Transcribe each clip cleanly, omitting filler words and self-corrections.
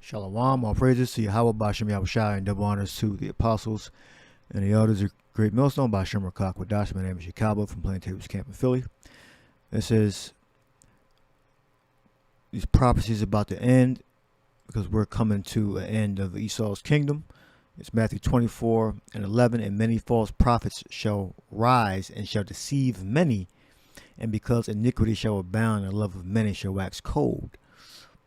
Shalom, all praises to Yahweh Bashem Yahushai, and double honors to the apostles and the elders of Great Millstone, Bashem Rakak Wadash. My name is Chicago from Plantables Camp in Philly. This is these prophecies about the end, because we're coming to an end of Esau's kingdom. It's Matthew 24:11, and many false prophets shall rise and shall deceive many, and because iniquity shall abound, and the love of many shall wax cold.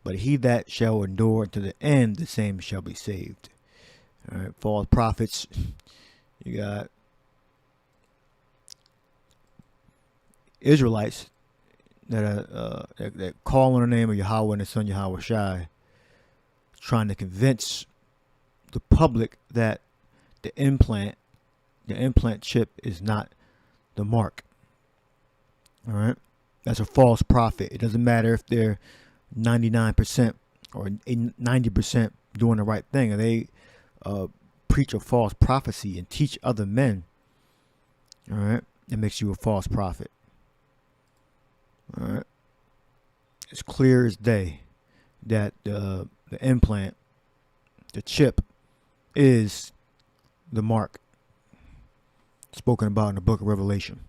But he that shall endure to the end, the same shall be saved. All right, false prophets. You got Israelites that call on the name of Yahweh and the Son Yahweh Shai, trying to convince the public that the implant chip is not the mark. All right, that's a false prophet. It doesn't matter if they're 99% or 90% doing the right thing, and they preach a false prophecy and teach other men. All right, it makes you a false prophet. All right, it's clear as day that the implant, the chip, is the mark spoken about in the book of Revelation.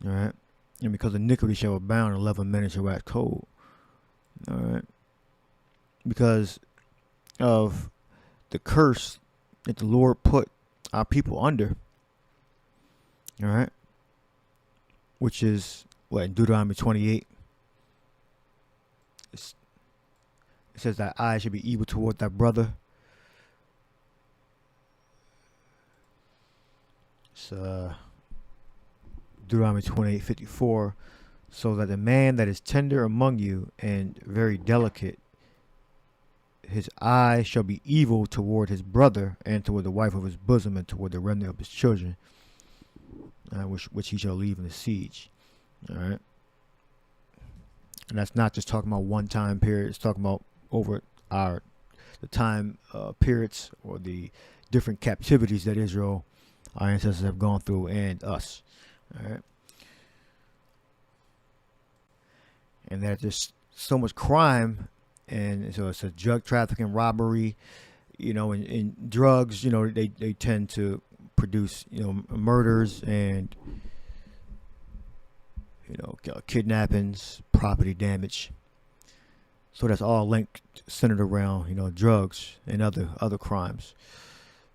All right, and because iniquity shall abound, 11 men shall wax cold. All right, because of the curse that the Lord put our people under. All right, which is what, in Deuteronomy 28. It says that eye should be evil toward thy brother. It's Deuteronomy 28:54. So that the man that is tender among you and very delicate, his eye shall be evil toward his brother, and toward the wife of his bosom, and toward the remnant of his children, which he shall leave in the siege. All right, and that's not just talking about one time period. It's talking about over the time periods, or the different captivities that Israel, our ancestors, have gone through, and us. All right. And that there's so much crime, and so it's a drug trafficking, robbery, and drugs. They tend to produce murders and kidnappings, property damage. So that's all linked, centered around drugs and other crimes.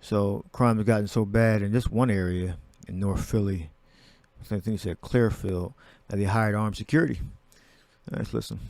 So crime has gotten so bad in this one area in North Philly, I think they said Clearfield, that they hired armed security. Let's listen.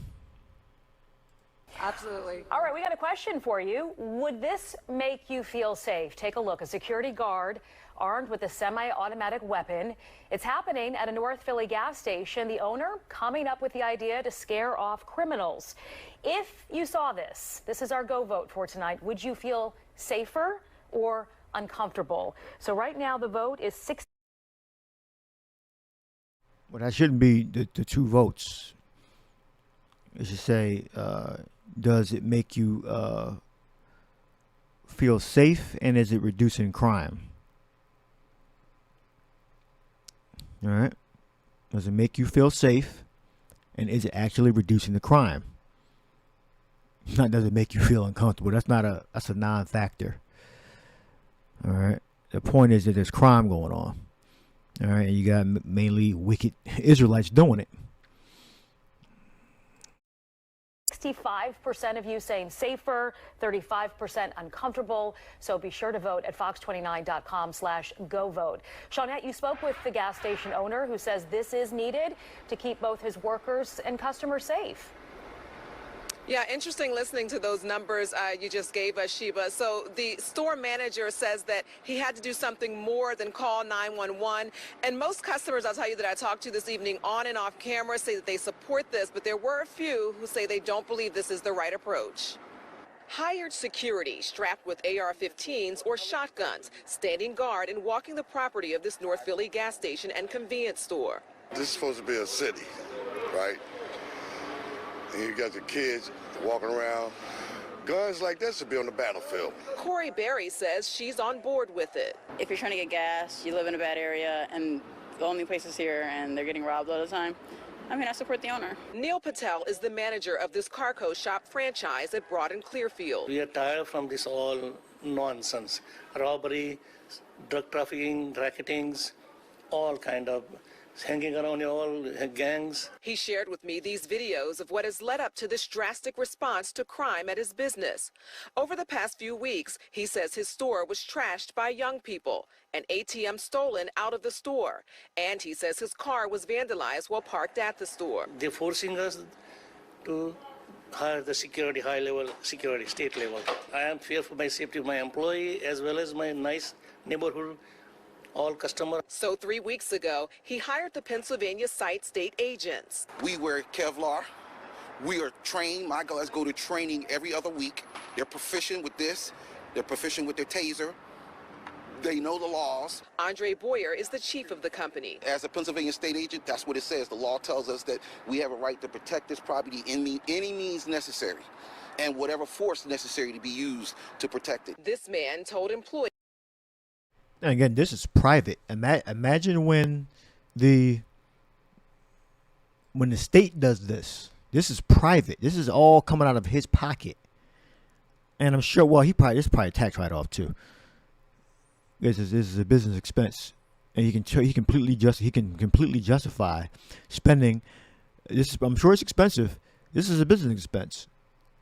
Absolutely. All right, we got a question for you. Would this make you feel safe? Take a look. A security guard armed with a semi-automatic weapon. It's happening at a North Philly gas station. The owner coming up with the idea to scare off criminals. If you saw this is our go vote for tonight. Would you feel safer or uncomfortable? So right now the vote is 60. Well, that shouldn't be the two votes. It should say, does it make you feel safe, and is it reducing crime? All right. Does it make you feel safe, and is it actually reducing the crime? Not does it make you feel uncomfortable. That's a non-factor. All right. The point is that there's crime going on. All right, and you got mainly wicked Israelites doing it. 65% of you saying safer, 35% uncomfortable. So be sure to vote at fox29.com/go-vote. Shawnette, you spoke with the gas station owner who says this is needed to keep both his workers and customers safe. Yeah, interesting listening to those numbers you just gave us, Sheba. So the store manager says that he had to do something more than call 911. And most customers, I'll tell you, that I talked to this evening on and off camera say that they support this, but there were a few who say they don't believe this is the right approach. Hired security strapped with AR-15s or shotguns, standing guard and walking the property of this North Philly gas station and convenience store. This is supposed to be a city, right? And you got the kids walking around. Guns like this should be on the battlefield. Corey Berry says she's on board with it. If you're trying to get gas, you live in a bad area, and the only place is here, and they're getting robbed all the time, I mean, I support the owner. Neil Patel is the manager of this Carco shop franchise at Broad and Clearfield. We are tired from this all nonsense. Robbery, drug trafficking, racketings, all kind of hanging around all gangs. He shared with me these videos of what has led up to this drastic response to crime at his business. Over the past few weeks, he says his store was trashed by young people, an ATM stolen out of the store, and he says his car was vandalized while parked at the store. They're forcing us to hire the security, high-level security, state level. I am fear for my safety of my employee as well as my nice neighborhood, all customers. So 3 weeks ago, he hired the Pennsylvania site state agents. We wear Kevlar. We are trained. My guys go to training every other week. They're proficient with this. They're proficient with their taser. They know the laws. Andre Boyer is the chief of the company. As a Pennsylvania state agent, that's what it says. The law tells us that we have a right to protect this property in any means necessary and whatever force necessary to be used to protect it. This man told employees. And again, this is private. Imagine when the state does this. This is private. This is all coming out of his pocket. And I'm sure, well, this is probably a tax write-off too. This is a business expense, and he can completely justify spending. I'm sure it's expensive. This is a business expense,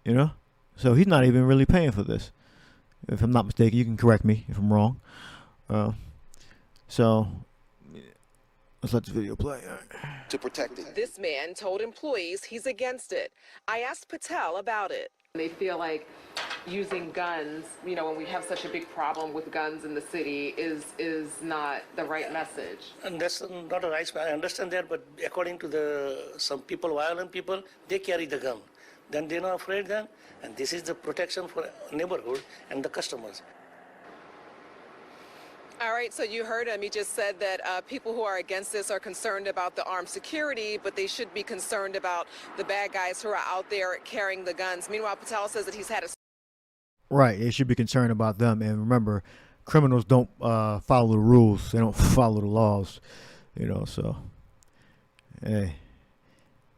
you know. So he's not even really paying for this. If I'm not mistaken, you can correct me if I'm wrong. So let's let this video play. To protect it. This man told employees he's against it. I asked Patel about it. They feel like using guns, you know, when we have such a big problem with guns in the city is not the right message. And that's not a right. I understand that, but according to some people, violent people, they carry the gun. Then they're not afraid then, and this is the protection for neighborhood and the customers. All right, so you heard him. He just said that people who are against this are concerned about the armed security, but they should be concerned about the bad guys who are out there carrying the guns. Meanwhile, Patel says that he's had a... Right, they should be concerned about them. And remember, criminals don't follow the rules. They don't follow the laws, you know, so... Hey.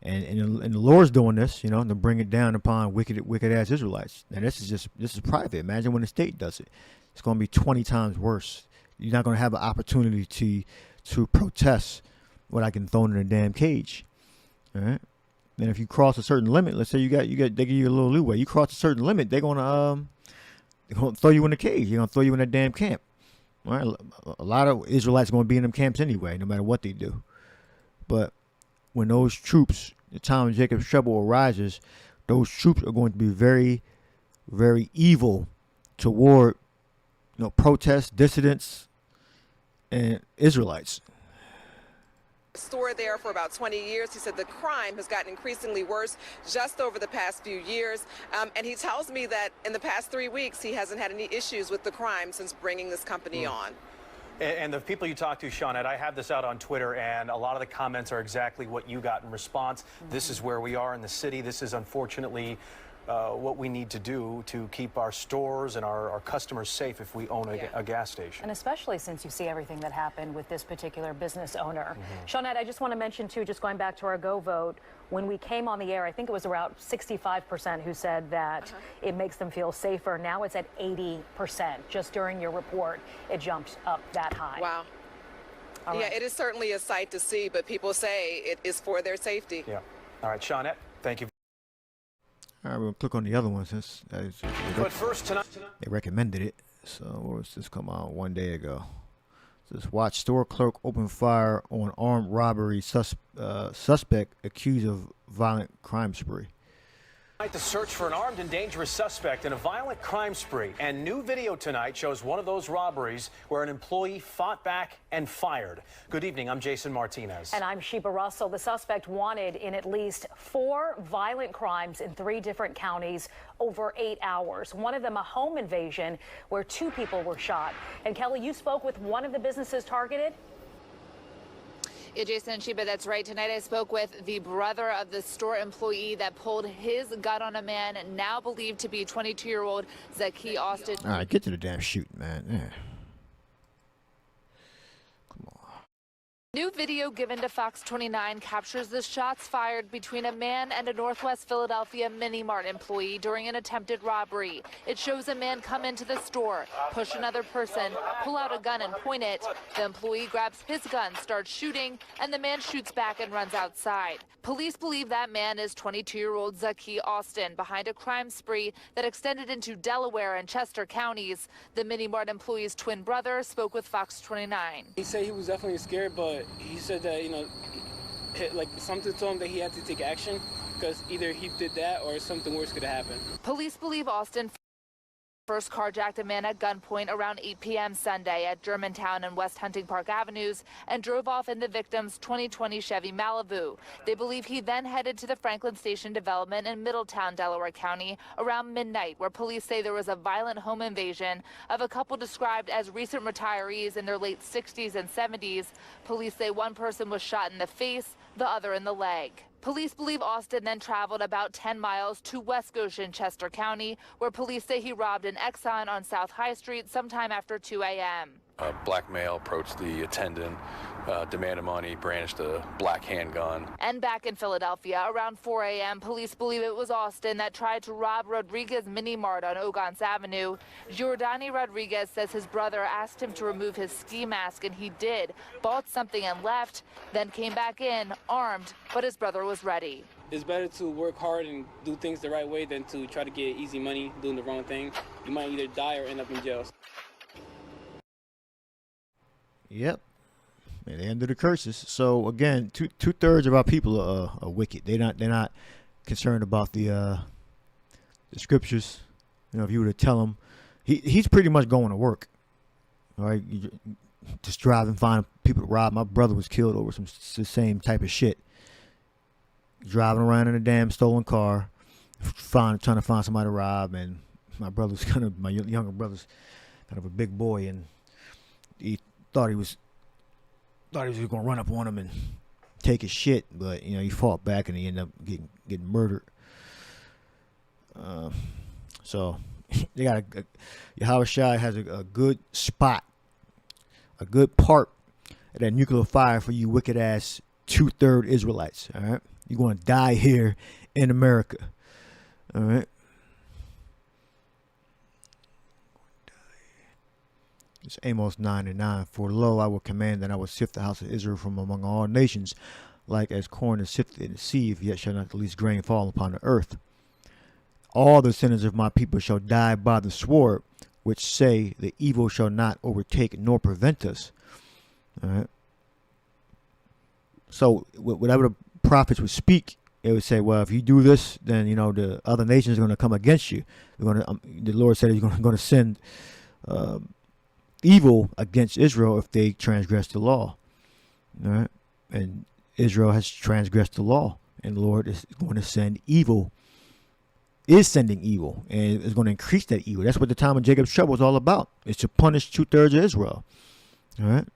And the Lord's doing this, you know, to bring it down upon wicked-ass Israelites. And this is private. Imagine when the state does it. It's going to be 20 times worse. You're not going to have an opportunity to protest without getting thrown in a damn cage. All right. And if you cross a certain limit, let's say they give you a little leeway. You cross a certain limit, they're gonna throw you in the cage. They're gonna throw you in that damn camp. All right. A lot of Israelites are going to be in them camps anyway, no matter what they do. But when those troops, the time of Jacob's trouble arises, those troops are going to be very, very evil toward, you know, protests, dissidents, and Israelites. Store there for about 20 years. He said the crime has gotten increasingly worse just over the past few years. And he tells me that in the past 3 weeks, he hasn't had any issues with the crime since bringing this company on. And the people you talk to, Shawnette, I have this out on Twitter, and a lot of the comments are exactly what you got in response. This is where we are in the city. This is unfortunately what we need to do to keep our stores and our customers safe if we own a gas station. And especially since you see everything that happened with this particular business owner. Shawnette, I just want to mention, too, just going back to our Go vote, when we came on the air, I think it was around 65% who said that it makes them feel safer. Now it's at 80%. Just during your report, it jumped up that high. Wow. All right. Yeah, it is certainly a sight to see, but people say it is for their safety. Yeah. All right, Shawnette, thank you. All right, we'll click on the other one since But first tonight, they recommended it. So what was this come out 1 day ago? Just watch store clerk open fire on armed robbery suspect accused of violent crime spree. the search for an armed and dangerous suspect in a violent crime spree. And new video tonight shows one of those robberies where an employee fought back and fired. Good evening, I'm Jason Martinez. And I'm Sheba Russell. The suspect wanted in at least 4 violent crimes in 3 different counties over 8 hours. One of them a home invasion where 2 people were shot. And Kelly, you spoke with one of the businesses targeted? Yeah, Jason and Sheba, that's right. Tonight I spoke with the brother of the store employee that pulled his gun on a man now believed to be 22-year-old Zaki Austin. All right, get to the damn shooting, man. Yeah. New video given to Fox 29 captures the shots fired between a man and a Northwest Philadelphia mini-mart employee during an attempted robbery. It shows a man come into the store, push another person, pull out a gun and point it. The employee grabs his gun, starts shooting, and the man shoots back and runs outside. Police believe that man is 22-year-old Zaki Austin, behind a crime spree that extended into Delaware and Chester counties. The mini-mart employee's twin brother spoke with Fox 29. He said he was definitely scared, but he said that, like something told him that he had to take action because either he did that or something worse could have happened. Police believe Austin first carjacked a man at gunpoint around 8 p.m. Sunday at Germantown and West Hunting Park Avenues and drove off in the victim's 2020 Chevy Malibu. They believe he then headed to the Franklin Station development in Middletown, Delaware County around midnight, where police say there was a violent home invasion of a couple described as recent retirees in their late 60s and 70s. Police say one person was shot in the face, the other in the leg. Police believe Austin then traveled about 10 miles to West Goshen, Chester County, where police say he robbed an Exxon on South High Street sometime after 2 a.m. A black male approached the attendant, demanded money, brandished a black handgun. And back in Philadelphia, around 4 a.m., police believe it was Austin that tried to rob Rodriguez Mini Mart on Ogons Avenue. Giordani Rodriguez says his brother asked him to remove his ski mask, and he did, bought something and left, then came back in, armed, but his brother was ready. It's better to work hard and do things the right way than to try to get easy money doing the wrong thing. You might either die or end up in jail. Yep. And they under the curses. So again, two-thirds of our people are wicked. They're not concerned about the scriptures. If you were to tell them, he's pretty much going to work. All right, just drive and find people to rob. My brother was killed over the same type of shit. Driving around in a damn stolen car, trying to find somebody to rob. And my younger brother's kind of a big boy, and he thought he was going to run up on him and take his shit, but he fought back and he ended up getting murdered. So they got Yahushua has a good spot, a good part of that nuclear fire for you wicked ass 2/3 Israelites. All right, you're going to die here in America. All right. It's Amos 9:9. For lo, I will command that I will sift the house of Israel from among all nations, like as corn is sifted in the sieve, yet shall not the least grain fall upon the earth. All the sinners of my people shall die by the sword, which say the evil shall not overtake nor prevent us. All right. So whatever the prophets would speak, it would say, well, if you do this, then the other nations are going to come against you. The Lord said He's going to send evil against Israel if they transgress the law. All right? And Israel has transgressed the law, and the Lord is going to send evil, is sending evil, and is going to increase that evil. That's what the time of Jacob's trouble is all about. It's to punish 2/3 of Israel. All right?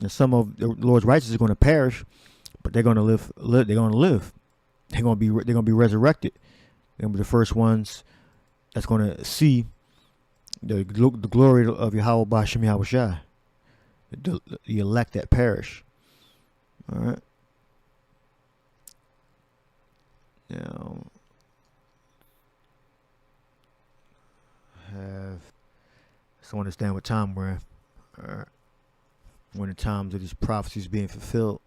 And some of the Lord's righteous are going to perish, but they're going to live. They're going to live. They're going to be resurrected. They're going to be the first ones that's going to see the glory of Yahweh B'Shem Yahushua, the elect that perish. All right. Now, so understand what time we're in. All right. When the times of these prophecies being fulfilled,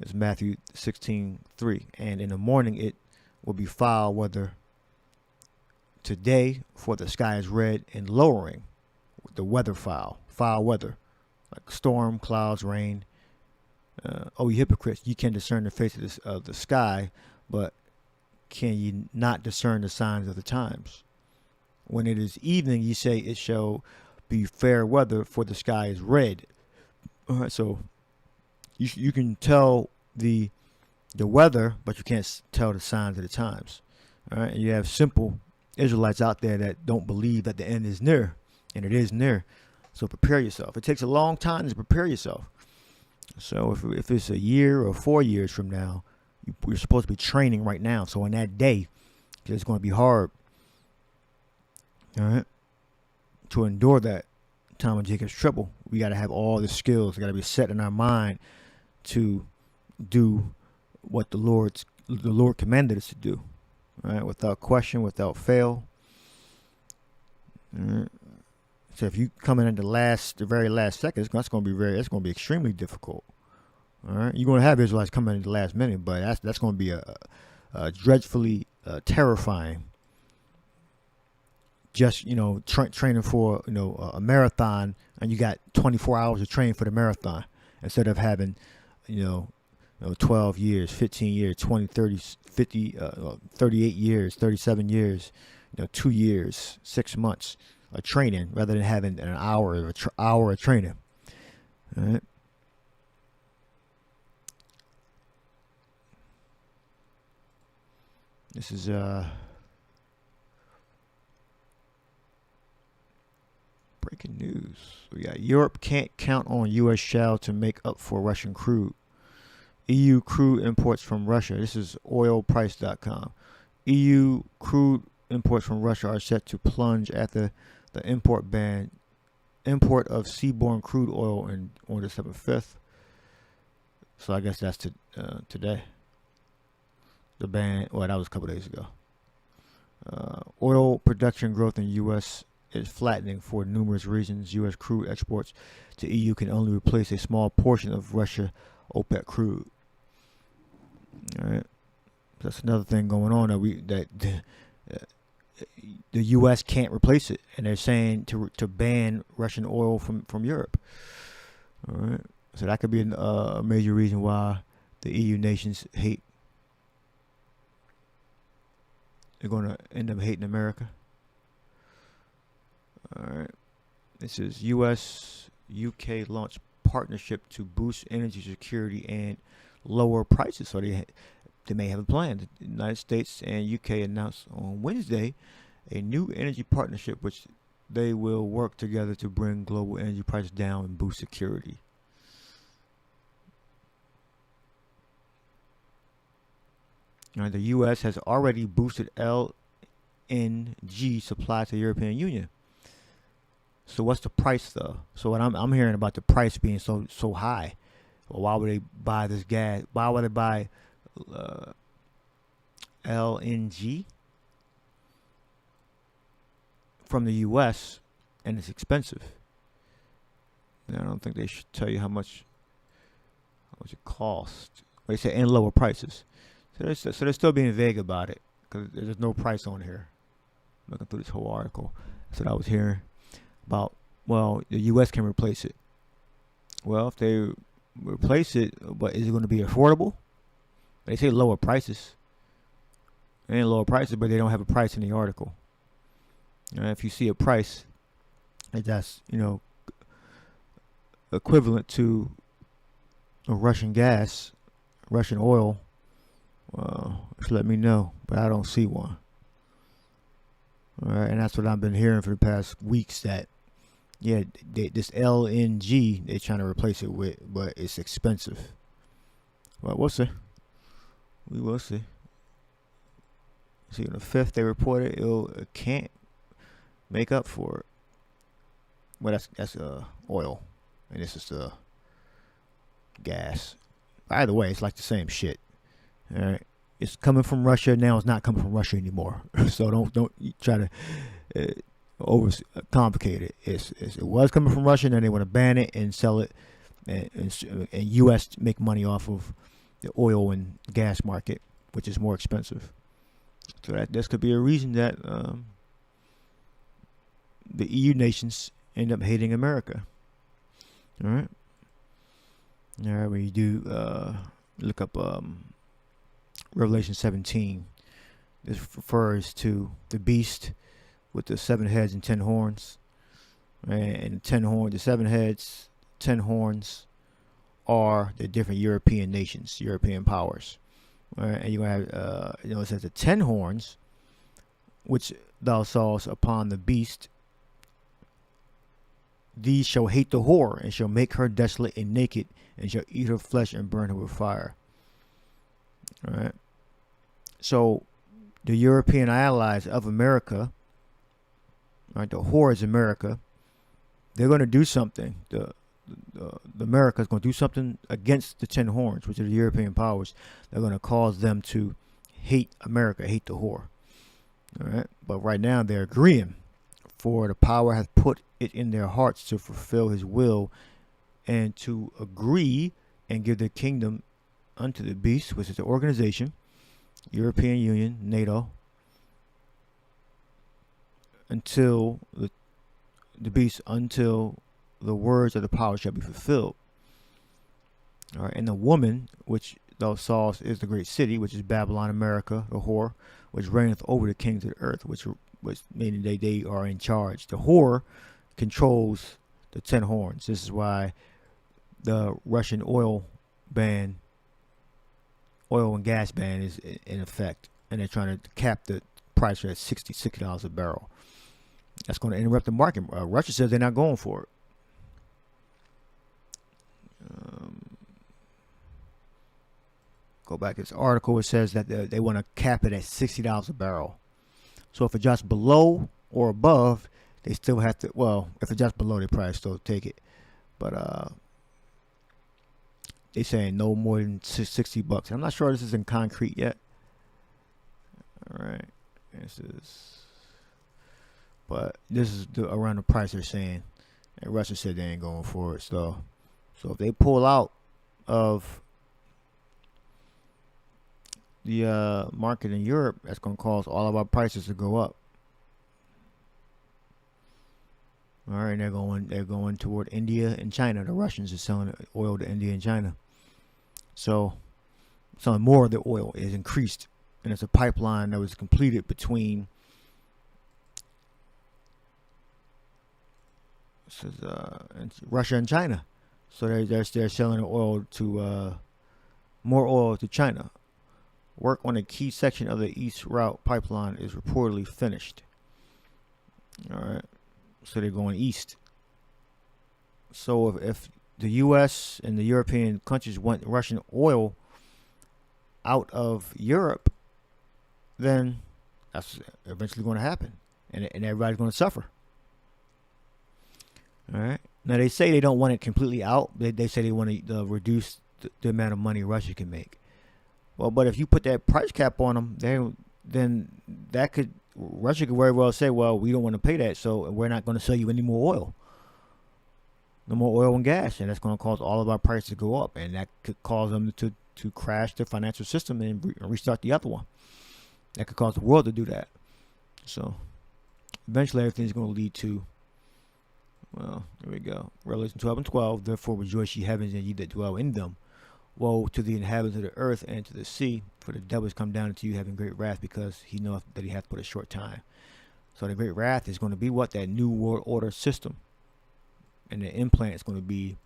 it's Matthew 16:3. And in the morning it will be foul weather today, for the sky is red and lowering. The weather foul weather, like storm, clouds, rain. Oh, you hypocrites! You can discern the face of the sky, but can ye not discern the signs of the times? When it is evening, ye say it shall be fair weather, for the sky is red. All right, so you can tell the weather, but you can't tell the signs of the times. All right, and you have simple Israelites out there that don't believe that the end is near, and it is near. So prepare yourself. It takes a long time to prepare yourself. So if it's a year or 4 years from now, you're supposed to be training right now. So in that day, it's going to be hard. All right, to endure that time of Jacob's trouble, we got to have all the skills. Got to be set in our mind to do what the Lord commanded us to do, right? Without question, without fail. All right. So if you come in at the very last second, it's going to be extremely difficult. All right, you're going to have Israelites come in at the last minute, but that's going to be a dreadfully terrifying. Just training for a marathon, and you got 24 hours to train for the marathon instead of having 12 years, 15 years, 20, 30, 50, 38 years, 37 years, 2 years, 6 months of training rather than having an hour of training. All right. This is breaking news. We got Europe can't count on U.S. shale to make up for Russian crude. EU crude imports from Russia. This is oilprice.com. EU crude imports from Russia are set to plunge after the import of seaborne crude oil on December 5th. So I guess that's today. The ban, that was a couple days ago. Oil production growth in U.S. is flattening for numerous reasons. U.S. crude exports to EU can only replace a small portion of Russia OPEC crude. All right, that's another thing going on that the U.S. can't replace it, and they're saying to ban Russian oil from Europe. All right, so that could be a major reason why the EU nations hate. They're going to end up hating America. All right. This is U.S.-UK launch partnership to boost energy security and lower prices. So they may have a plan. The United States and UK announced on Wednesday a new energy partnership which they will work together to bring global energy prices down and boost security. Now, the U.S. has already boosted LNG supply to the European Union. So what's the price though? So what I'm hearing about the price being so high. Well, why would they buy this gas? Why would they buy LNG from the U.S. and it's expensive? And I don't think they should tell you how much it costs. They say and lower prices. So they're still being vague about it because there's no price on here. I'm looking through this whole article. That's what I was hearing about. Well, the U.S. can replace it. Well, if they replace it, but is it going to be affordable? They say lower prices. They ain't lower prices, but they don't have a price in the article. If you see a price, that's equivalent to a Russian gas, Russian oil. Just let me know, but I don't see one. All right, and that's what I've been hearing for the past weeks. That this LNG they're trying to replace it with, but it's expensive. Well, we'll see. We will see. See, on the 5th they reported it can't make up for it. Well, that's oil, and this is gas. Either way, it's like the same shit. All right, it's coming from Russia now. It's not coming from Russia anymore. So don't try to over complicate it. It was coming from Russia, and then they want to ban it and sell it, and U.S. make money off of the oil and gas market, which is more expensive. So that this could be a reason that the EU nations end up hating America. All right. All right. When you do look up Revelation 17, this refers to the beast with the 7 heads and 10 horns. And the 7 heads, 10 horns are the different European nations, European powers. And you're going to have, it says the 10 horns, which thou sawest upon the beast, these shall hate the whore, and shall make her desolate and naked, and shall eat her flesh and burn her with fire. All right. So the European allies of America, right, the whore is America, they're going to do something. The America is going to do something against the 10 horns, which are the European powers. They're going to cause them to hate America, hate the whore. All right. But right now they're agreeing, for the power has put it in their hearts to fulfill his will and to agree and give their kingdom unto the beast, which is the organization, European Union, NATO, until the beast, until the words of the power shall be fulfilled. All right. And the woman, which thou sawest, is the great city, which is Babylon, America, the whore, which reigneth over the kings of the earth, which meaning they are in charge. The whore controls the 10 horns. This is why the Russian oil and gas ban is in effect, and they're trying to cap the price at $60 a barrel. That's going to interrupt the market. Russia says they're not going for it. Go back to this article. It says that they want to cap it at $60 a barrel. So if it drops below or above, they still have to. Well, if it drops below, they probably still take it. But they saying no more than $60. I'm not sure this is in concrete yet. All right, but this is around the price they're saying. And Russia said they ain't going for it. So if they pull out of the market in Europe, that's going to cause all of our prices to go up. All right, they're going toward India and China. The Russians are selling oil to India and China. So selling more of the oil is increased, and it's a pipeline that was completed between Russia and China. So they're selling oil to more oil to China. Work on a key section of the East Route pipeline is reportedly finished. All right. So they're going east. So if the U.S. and the European countries want Russian oil out of Europe, then that's eventually going to happen. And everybody's going to suffer. All right. Now, they say they don't want it completely out. They say they want to reduce the amount of money Russia can make. Well, but if you put that price cap on them, then Russia could very well say, well, we don't want to pay that, so we're not going to sell you any more oil. No more oil and gas, and that's going to cause all of our prices to go up, and that could cause them to crash the financial system and restart the other one. That could cause the world to do that. So eventually everything's going to lead to, well, here we go. Revelation 12:12, therefore rejoice ye heavens and ye that dwell in them. Woe to the inhabitants of the earth and to the sea, for the devil is come down into you having great wrath, because he knoweth that he hath but a short time. So the great wrath is going to be what? That new world order system. And the implant is going to be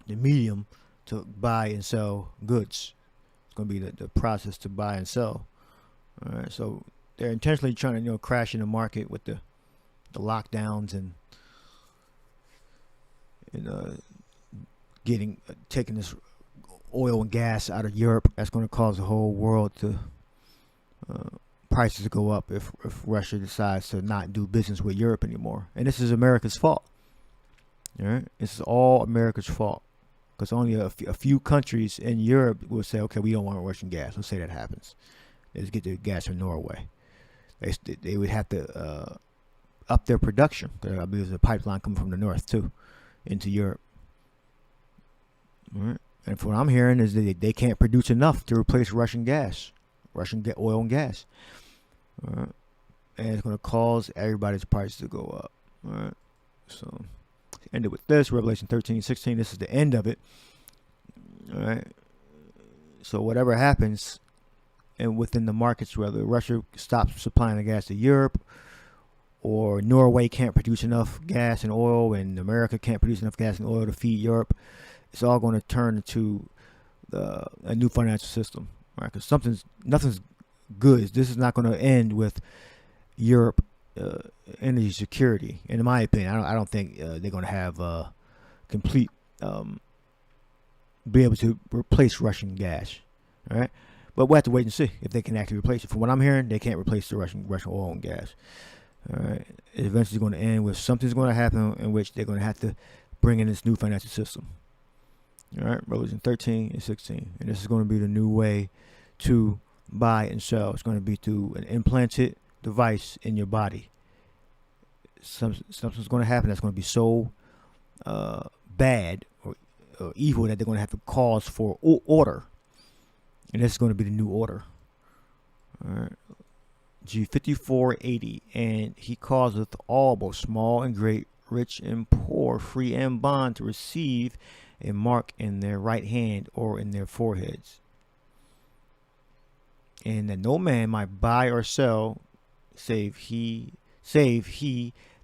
the medium to buy and sell goods. It's going to be the process to buy and sell. All right, so they're intentionally trying to crash in the market with the lockdowns and taking this oil and gas out of Europe. That's going to cause the whole world to prices to go up if Russia decides to not do business with Europe anymore. And this is America's fault. All right, this is all America's fault, because only a few countries in Europe will say, okay, we don't want Russian gas. Let's say that happens. They just get their gas from Norway. They would have to up their production, because I believe there's a pipeline coming from the north too into Europe. All right. And from what I'm hearing is that they can't produce enough to replace Russian oil and gas. All right. And it's going to cause everybody's prices to go up. All right. So, to end it with this, Revelation 13:16, this is the end of it. All right. So whatever happens, and within the markets, whether Russia stops supplying the gas to Europe, or Norway can't produce enough gas and oil, and America can't produce enough gas and oil to feed Europe, it's all going to turn into a new financial system, right? Because nothing's good. This is not going to end with Europe energy security. And in my opinion, I don't think they're going to have complete be able to replace Russian gas, all right? But we'll have to wait and see if they can actually replace it. From what I'm hearing, they can't replace the Russian oil and gas. All right, it's eventually going to end with something's going to happen in which they're going to have to bring in this new financial system. All right, Revelation 13 and 16. And this is going to be the new way to buy and sell. It's going to be through an implanted device in your body. Something's going to happen that's going to be so bad or evil that they're going to have to cause for order. And this is going to be the new order. All right. G5480. And he causeth all, both small and great, rich and poor, free and bond, to receive a mark in their right hand or in their foreheads, and that no man might buy or sell save he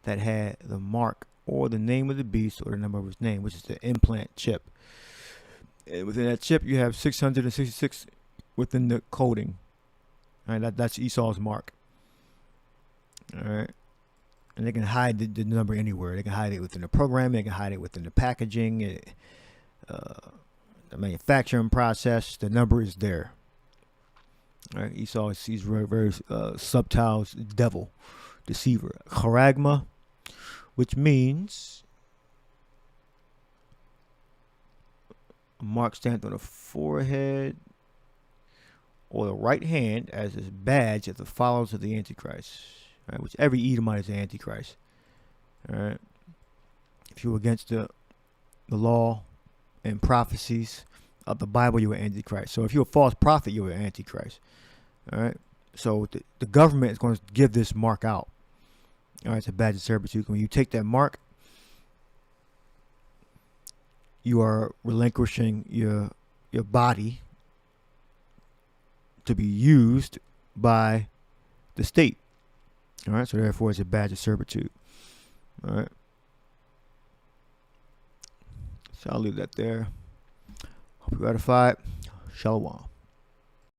that had the mark or the name of the beast or the number of his name, which is the implant chip. And within that chip you have 666 within the coding. All right, that's Esau's mark. All right. And they can hide the number anywhere. They can hide it within the program. They can hide it within the packaging, the manufacturing process. The number is there. All right. Esau is very, very subtle devil, deceiver. Charagma, which means a mark stamped on the forehead or the right hand as his badge of the followers of the Antichrist. Right, which every Edomite is an Antichrist. All right. If you're against the law and prophecies of the Bible, you're an Antichrist. So if you're a false prophet, you're an Antichrist. All right. So the government is going to give this mark out. All right. It's a badge of servitude. When you take that mark, you are relinquishing your body to be used by the state. All right, so therefore it's a badge of servitude. All right. So I'll leave that there. Hope you ratified. Shalom.